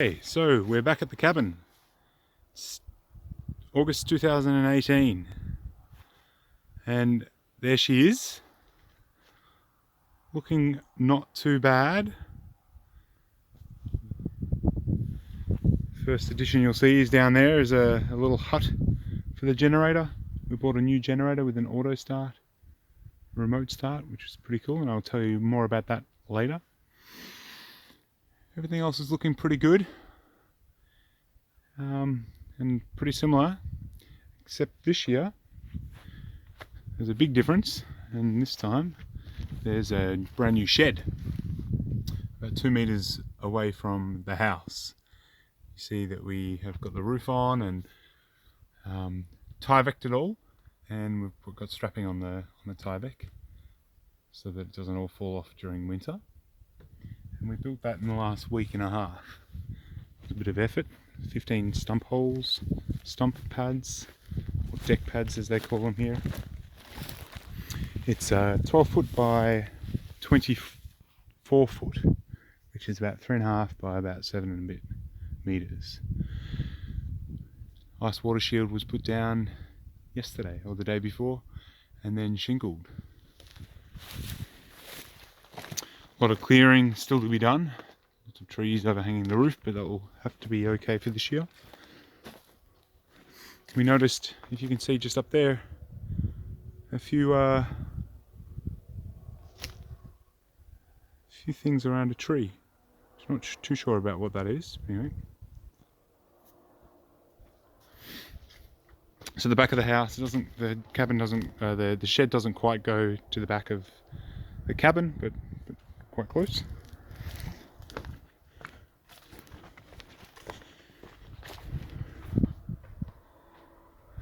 Hey, so we're back at the cabin. It's August 2018, and there she is, looking not too bad. First addition you'll see is down there is a little hut for the generator. We bought a new generator with an auto start, remote start, which is pretty cool, and I'll tell you more about that later. Everything else is looking pretty good, and pretty similar, except this year there's a big difference, and this time there's a brand new shed about 2 meters away from the house. You see that we have got the roof on and Tyvek'd it all, and we've got strapping on the Tyvek so that it doesn't all fall off during winter. And we built that in the last week and a half. It's a bit of effort. 15 stump holes, stump pads, or deck pads as they call them here. It's 12 foot by 24 foot, which is about 3.5 by about 7 and a bit meters. Ice water shield was put down yesterday or the day before, and then shingled. A lot of clearing still to be done. Lots of trees overhanging the roof, but that will have to be okay for this year. We noticed, if you can see just up there, a few things around a tree. I'm not too sure about what that is. Anyway, so the back of the house the shed doesn't quite go to the back of the cabin, but quite close.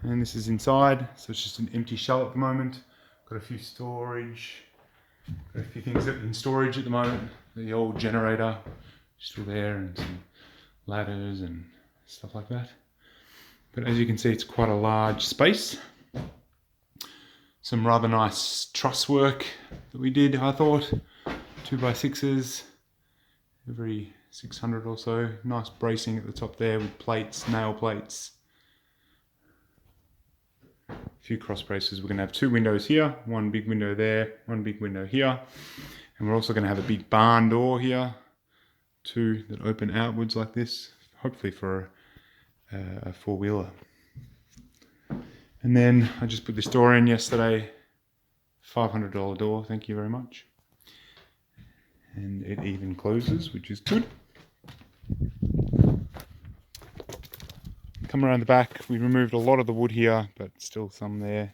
And this is inside, so it's just an empty shell at the moment. Got a few storage, got a few things in storage at the moment. The old generator still there, and some ladders and stuff like that. But as you can see, it's quite a large space. Some rather nice truss work that we did, I thought. 2x6s, every 600 or so. Nice bracing at the top there with plates, nail plates. A few cross braces. We're going to have 2 windows here, one big window there, one big window here. And we're also going to have a big barn door here, 2 that open outwards like this, hopefully for a 4-wheeler. And then I just put this door in yesterday, $500 door, thank you very much. And it even closes, which is good. Come around the back, we removed a lot of the wood here, but still some there.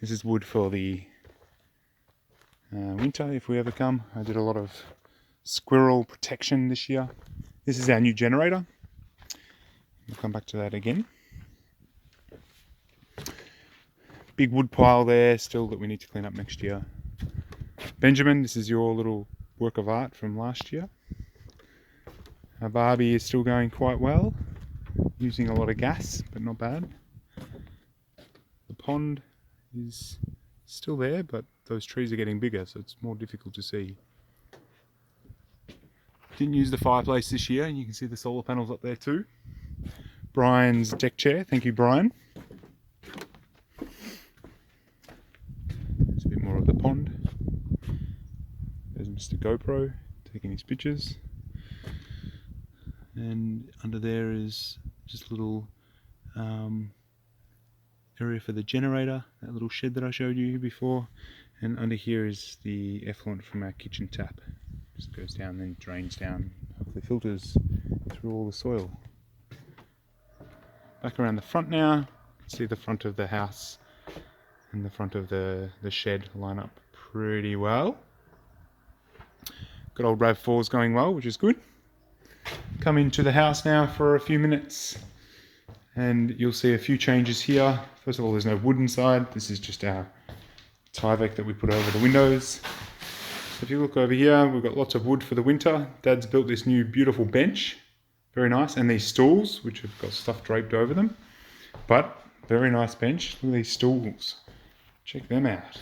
This is wood for the winter if we ever come. I did a lot of squirrel protection this year. This is our new generator. We'll come back to that again. Big wood pile there still that we need to clean up next year. Benjamin, this is your little work of art from last year. Our Barbie is still going quite well, using a lot of gas, but not bad. The pond is still there, but those trees are getting bigger, so it's more difficult to see. Didn't use the fireplace this year, and you can see the solar panels up there too. Brian's deck chair, thank you Brian. There's a bit more of the pond. There's Mr. GoPro taking his pictures. And under there is just a little area for the generator, that little shed that I showed you before. And under here is the effluent from our kitchen tap. Just goes down, then drains down, hopefully filters through all the soil. Back around the front now, you can see the front of the house and the front of the shed line up pretty well. Good old RAV4's going well, which is good. Come into the house now for a few minutes and you'll see a few changes here. First of all, there's no wood inside. This is just our Tyvek that we put over the windows. So if you look over here, we've got lots of wood for the winter. Dad's built this new beautiful bench, very nice, and these stools which have got stuff draped over them, but very nice bench. Look at these stools, check them out.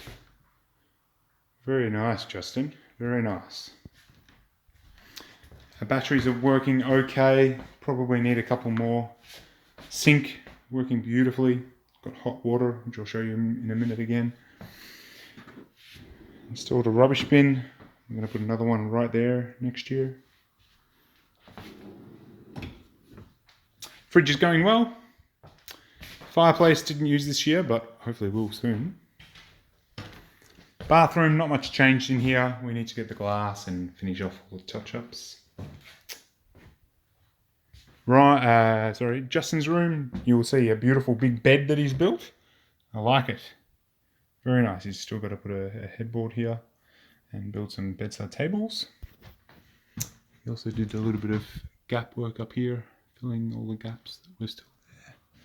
Very nice, Justin, very nice. The batteries are working okay. Probably need a couple more. Sink working beautifully. Got hot water, which I'll show you in a minute again. Installed a rubbish bin. I'm going to put another one right there next year. Fridge is going well. Fireplace didn't use this year, but hopefully will soon. Bathroom, not much changed in here. We need to get the glass and finish off all the touch-ups. Right, Justin's room. You will see a beautiful big bed that he's built. I like it. Very nice. He's still got to put a headboard here and build some bedside tables. He also did a little bit of gap work up here, filling all the gaps that were still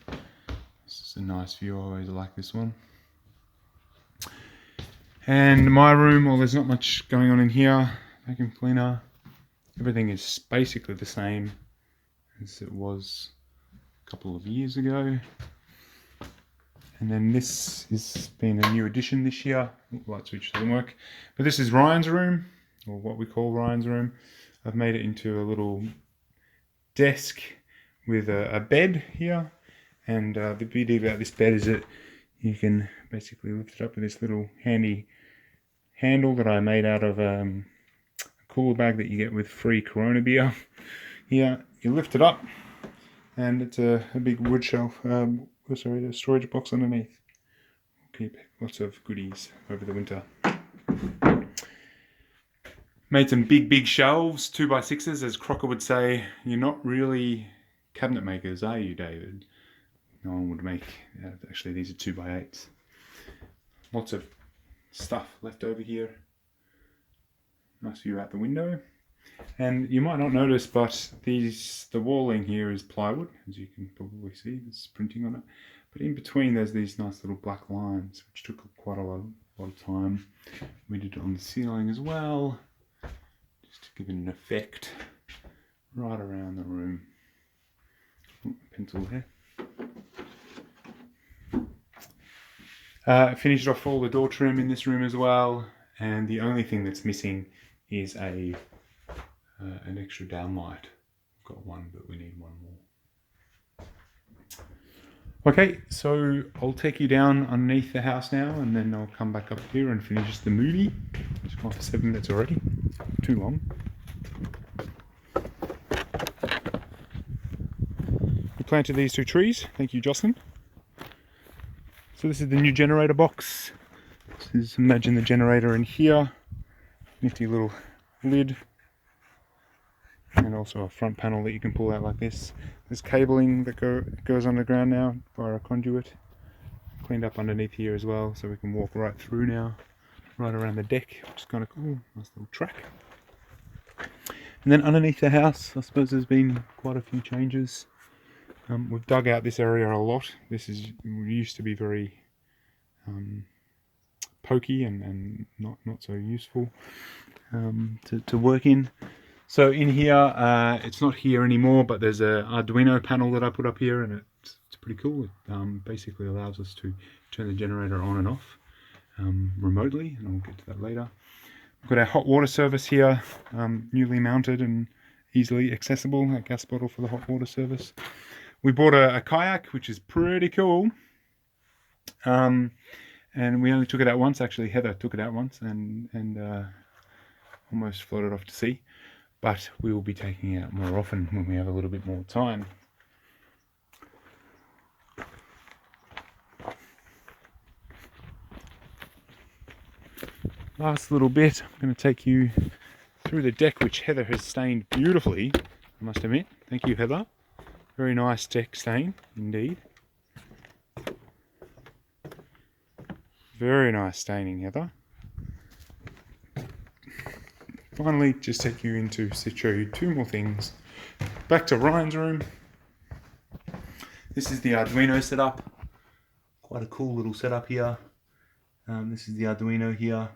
there. This is a nice view. I always like this one. And my room, well, there's not much going on in here. Vacuum cleaner. Everything is basically the same as it was a couple of years ago. And then this has been a new addition this year. Light switch doesn't work. But this is Ryan's room, or what we call Ryan's room. I've made it into a little desk with a bed here. And the beauty about this bed is that you can basically lift it up with this little handy handle that I made out of a cooler bag that you get with free Corona beer. Here, you lift it up, and it's a big wood shelf, a storage box underneath. Keep lots of goodies over the winter. Made some big shelves, 2x6s, as Crocker would say. You're not really cabinet makers, are you, David? No one would make, actually these are 2x8s. Lots of stuff left over here. Nice view out the window. And you might not notice, but the walling here is plywood, as you can probably see, there's printing on it. But in between there's these nice little black lines, which took quite a lot of time. We did it on the ceiling as well, just to give it an effect right around the room. Pencil there. Finished off all the door trim in this room as well, and the only thing that's missing is an extra downlight. We've got one, but we need one more. Okay, so I'll take you down underneath the house now, and then I'll come back up here and finish the movie. It's gone for 7 minutes already. Too long. We planted these 2 trees. Thank you, Jocelyn. So this is the new generator box. Just imagine the generator in here. Nifty little lid. And also a front panel that you can pull out like this. There's cabling that goes underground now via a conduit. Cleaned up underneath here as well, so we can walk right through now, right around the deck, which is kind of cool. Nice little track. And then underneath the house, I suppose there's been quite a few changes. We've dug out this area a lot. This used to be very pokey and not so useful to work in. So in here, it's not here anymore, but there's a Arduino panel that I put up here, and it's pretty cool. It basically allows us to turn the generator on and off remotely, and I'll get to that later. We've got our hot water service here, newly mounted and easily accessible, a gas bottle for the hot water service. We bought a kayak, which is pretty cool. And we only took it out once. Actually, Heather took it out once and almost floated off to sea. But we will be taking it out more often when we have a little bit more time. Last little bit, I'm going to take you through the deck, which Heather has stained beautifully, I must admit. Thank you, Heather. Very nice deck stain, indeed. Very nice staining, Heather. Finally, just take you into show you 2 more things. Back to Ryan's room. This is the Arduino setup. Quite a cool little setup here. This is the Arduino here,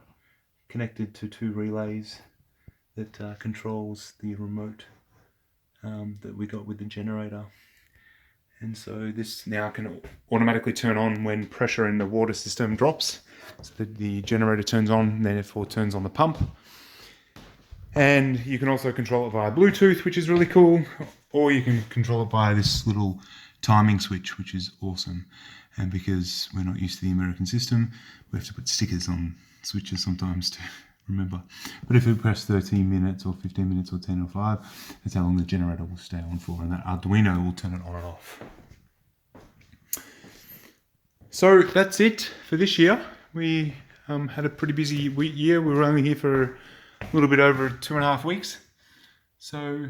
connected to 2 relays that controls the remote that we got with the generator. And so this now can automatically turn on when pressure in the water system drops. So the generator turns on, and therefore turns on the pump. And you can also control it via Bluetooth, which is really cool, or you can control it via this little timing switch, which is awesome. And because we're not used to the American system, we have to put stickers on switches sometimes to remember. But if we press 13 minutes or 15 minutes or 10 or 5, that's how long the generator will stay on for, and that Arduino will turn it on and off. So that's it for this year. We had a pretty busy year. We were only here for a little bit over 2.5 weeks. So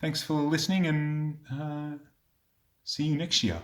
thanks for listening, and see you next year.